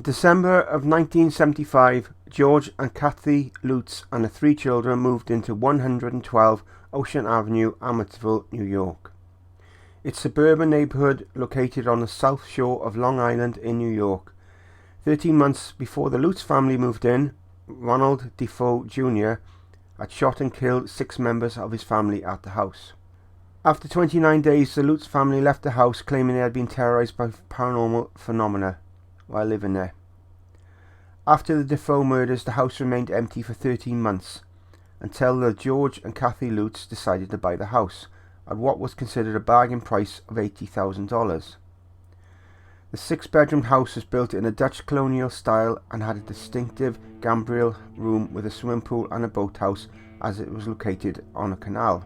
December of 1975, George and Kathy Lutz and the 3 children moved into 112 Ocean Avenue, Amityville, New York. It's a suburban neighborhood located on the south shore of Long Island in New York. 13 months before the Lutz family moved in, Ronald Defoe Jr. had shot and killed 6 members of his family at the house. After 29 days, the Lutz family left the house claiming they had been terrorized by paranormal phenomena while living there. After the Defoe murders, the house remained empty for 13 months, until the George and Kathy Lutz decided to buy the house at what was considered a bargain price of $80,000. The 6-bedroom house was built in a Dutch colonial style and had a distinctive gambrel room with a swimming pool and a boathouse, as it was located on a canal.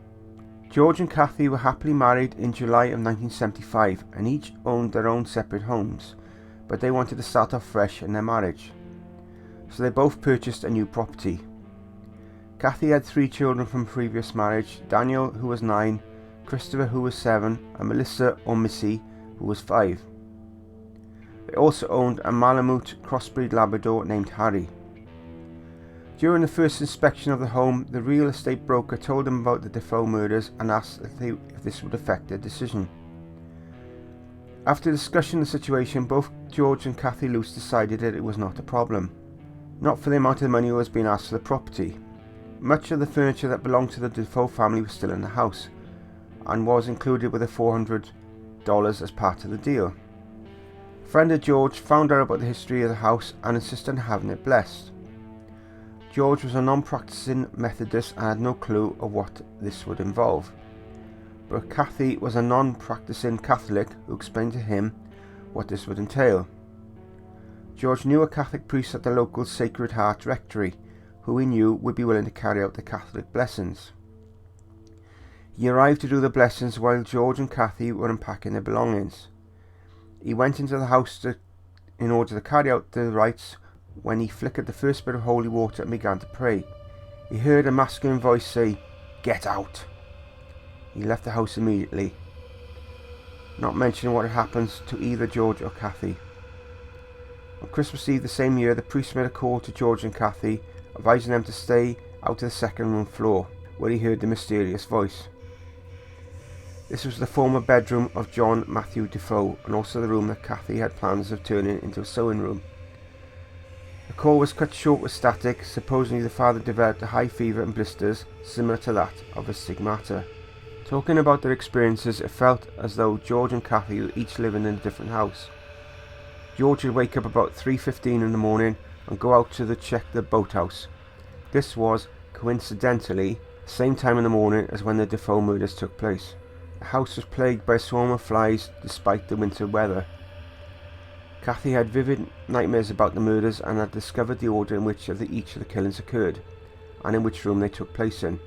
George and Kathy were happily married in July of 1975 and each owned their own separate homes, but they wanted to start off fresh in their marriage, so they both purchased a new property. Kathy had 3 children from previous marriage: Daniel, who was 9, Christopher, who was 7, and Melissa, or Missy, who was 5. They also owned a Malamute crossbreed Labrador named Harry. During the first inspection of the home, the real estate broker told them about the Defoe murders and asked if this would affect their decision. After discussing the situation, both George and Kathy Lutz decided that it was not a problem. Not for the amount of money that was being asked for the property. Much of the furniture that belonged to the Defoe family was still in the house, and was included with the $400 as part of the deal. A friend of George found out about the history of the house and insisted on having it blessed. George was a non-practicing Methodist and had no clue of what this would involve, but Kathy was a non-practicing Catholic who explained to him what this would entail. George knew a Catholic priest at the local Sacred Heart Rectory, who he knew would be willing to carry out the Catholic blessings. He arrived to do the blessings while George and Kathy were unpacking their belongings. He went into the house in order to carry out the rites when he flickered the first bit of holy water and began to pray. He heard a masculine voice say, "Get out!" He left the house immediately, not mentioning what had happened to either George or Kathy. On Christmas Eve the same year, the priest made a call to George and Kathy, advising them to stay out to the second room floor, where he heard the mysterious voice. This was the former bedroom of John Matthew Defoe, and also the room that Kathy had plans of turning into a sewing room. The call was cut short with static. Supposedly the father developed a high fever and blisters similar to that of a stigmata. Talking about their experiences, it felt as though George and Kathy were each living in a different house. George would wake up about 3:15 in the morning and go out to check the boathouse. This was, coincidentally, the same time in the morning as when the Defoe murders took place. The house was plagued by a swarm of flies despite the winter weather. Kathy had vivid nightmares about the murders and had discovered the order in which each of the killings occurred, and in which room they took place in.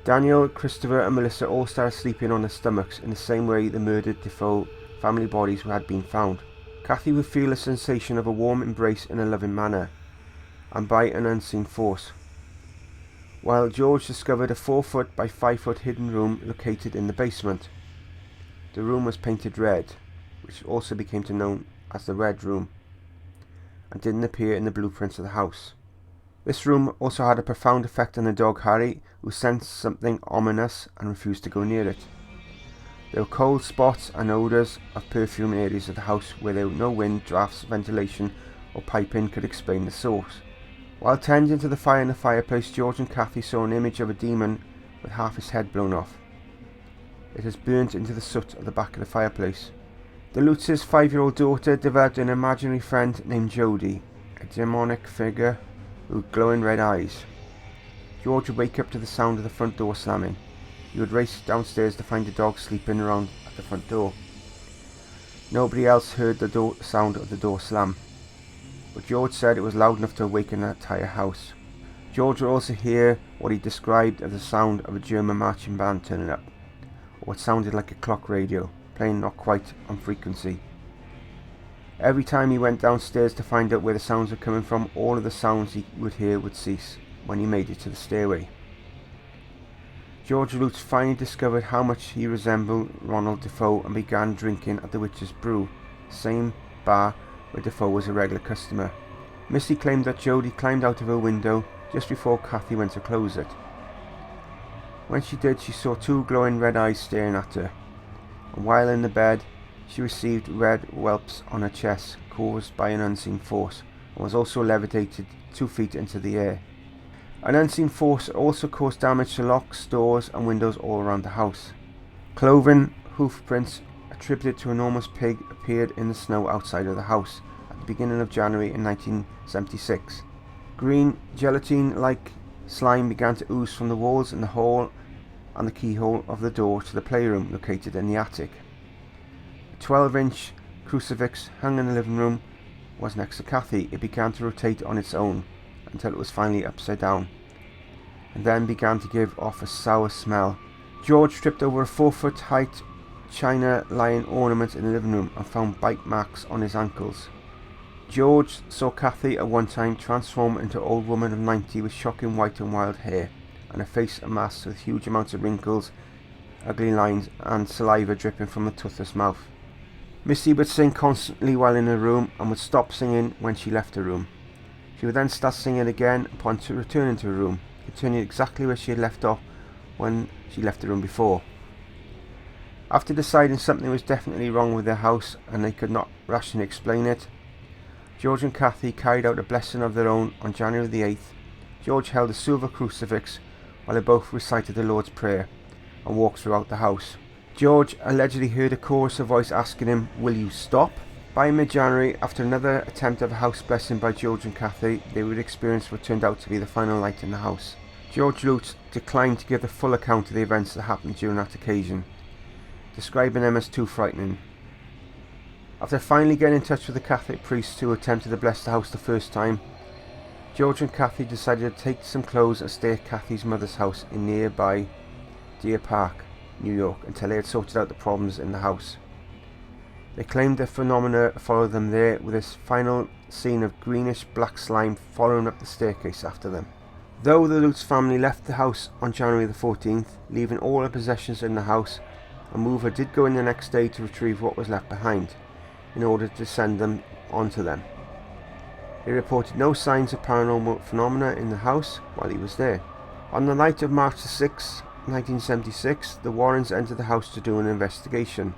Daniel, Christopher and Melissa all started sleeping on their stomachs in the same way the murdered Defoe family bodies had been found. Kathy would feel a sensation of a warm embrace in a loving manner, and by an unseen force, while George discovered a 4-foot by 5-foot hidden room located in the basement. The room was painted red, which also became known as the Red Room, and didn't appear in the blueprints of the house. This room also had a profound effect on the dog Harry, who sensed something ominous and refused to go near it. There were cold spots and odours of perfume in areas of the house where there were no wind, drafts, ventilation or piping could explain the source. While tending to the fire in the fireplace, George and Kathy saw an image of a demon with half his head blown off. It has burnt into the soot at the back of the fireplace. The Lutz's 5-year-old daughter developed an imaginary friend named Jody, a demonic figure with glowing red eyes. George would wake up to the sound of the front door slamming. He would race downstairs to find the dog sleeping around at the front door. Nobody else heard the sound of the door slam, but George said it was loud enough to awaken the entire house. George would also hear what he described as the sound of a German marching band turning up, or what sounded like a clock radio, playing not quite on frequency. Every time he went downstairs to find out where the sounds were coming from, all of the sounds he would hear would cease when he made it to the stairway. George Lutz finally discovered how much he resembled Ronald Defoe and began drinking at the Witch's Brew, the same bar where Defoe was a regular customer. Missy claimed that Jodie climbed out of her window just before Kathy went to close it. When she did, she saw two glowing red eyes staring at her, and while in the bed, she received red whelps on her chest caused by an unseen force, and was also levitated 2 feet into the air. An unseen force also caused damage to locks, doors and windows all around the house. Cloven hoof prints attributed to an enormous pig appeared in the snow outside of the house at the beginning of January in 1976. Green gelatine-like slime began to ooze from the walls in the hall and the keyhole of the door to the playroom located in the attic. A 12-inch crucifix hung in the living room was next to Kathy. It began to rotate on its own until it was finally upside down, and then began to give off a sour smell. George tripped over a 4-foot height china lion ornament in the living room and found bite marks on his ankles. George saw Kathy at one time transform into an old woman of 90 with shocking white and wild hair, and a face amassed with huge amounts of wrinkles, ugly lines and saliva dripping from a toothless mouth. Missy would sing constantly while in her room and would stop singing when she left her room. She would then start singing again upon returning to her room, continuing exactly where she had left off when she left the room before. After deciding something was definitely wrong with their house and they could not rationally explain it, George and Kathy carried out a blessing of their own on January the 8th. George held a silver crucifix while they both recited the Lord's Prayer and walked throughout the house. George allegedly heard a chorus of voice asking him, "Will you stop?" By mid-January, after another attempt of a house blessing by George and Kathy, they would experience what turned out to be the final night in the house. George Lutz declined to give the full account of the events that happened during that occasion, describing them as too frightening. After finally getting in touch with the Catholic priests who attempted to bless the house the first time, George and Kathy decided to take some clothes and stay at Kathy's mother's house in nearby Deer Park, New York, until they had sorted out the problems in the house. They claimed the phenomena followed them there, with this final scene of greenish black slime following up the staircase after them. Though the Lutz family left the house on January the 14th, leaving all their possessions in the house, a mover did go in the next day to retrieve what was left behind, in order to send them onto them. He reported no signs of paranormal phenomena in the house while he was there. On the night of March 6, 1976, the Warrens entered the house to do an investigation,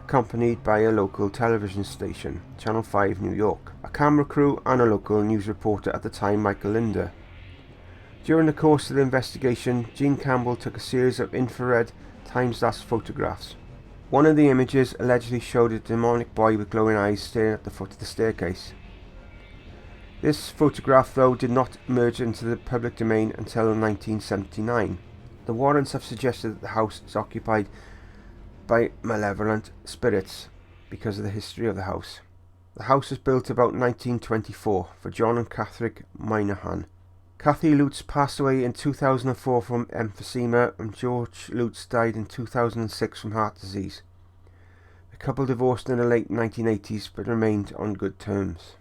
accompanied by a local television station, Channel 5 New York, a camera crew and a local news reporter at the time, Michael Linder. During the course of the investigation, Gene Campbell took a series of infrared time-lapse photographs. One of the images allegedly showed a demonic boy with glowing eyes staring at the foot of the staircase. This photograph, though, did not emerge into the public domain until 1979. The Warrens have suggested that the house is occupied by malevolent spirits because of the history of the house. The house was built about 1924 for John and Catherine Minahan. Kathy Lutz passed away in 2004 from emphysema, and George Lutz died in 2006 from heart disease. The couple divorced in the late 1980s but remained on good terms.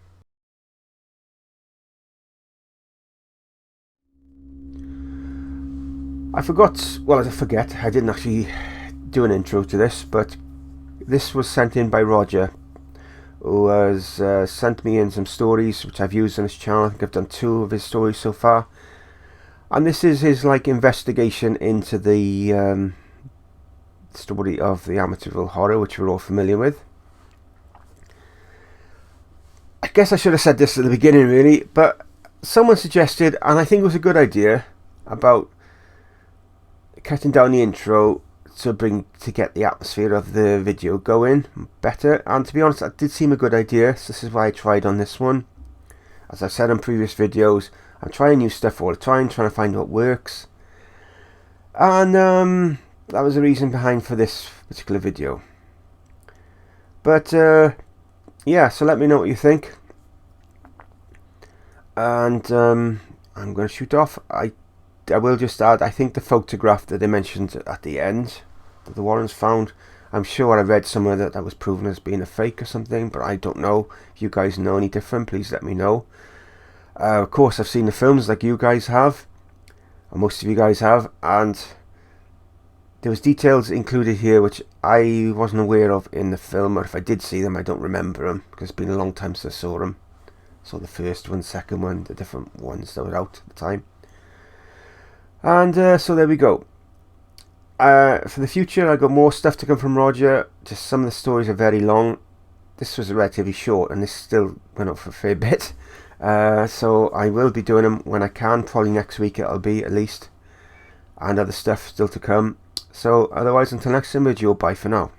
I didn't actually do an intro to this, but this was sent in by Roger, who has sent me in some stories which I've used on his channel. I think I've done 2 of his stories so far, and this is his investigation into the story of the Amityville Horror, which we're all familiar with. I guess I should have said this at the beginning really, but someone suggested, and I think it was a good idea, about cutting down the intro to get the atmosphere of the video going better, and to be honest, that did seem a good idea, so this is why I tried on this one. As I've said in previous videos, I'm trying new stuff all the time, trying to find what works, and that was the reason behind for this particular video. But yeah, so let me know what you think, and I'm going to shoot off. I will just add, I think the photograph that they mentioned at the end that the Warrens found, I'm sure I read somewhere that was proven as being a fake or something, but I don't know. If you guys know any different, please let me know. Of course, I've seen the films like you guys have, and most of you guys have, and There was details included here which I wasn't aware of in the film, or if I did see them, I don't remember them, because it's been a long time since I saw them. Saw the first one, second one, the different ones that were out at the time. And so there we go. For the future, I got more stuff to come from Roger. Just some of the stories are very long. This was relatively short, and this still went up for a fair bit. So I will be doing them when I can. Probably next week it'll be, at least. And other stuff still to come. So otherwise, until next time, bye for now.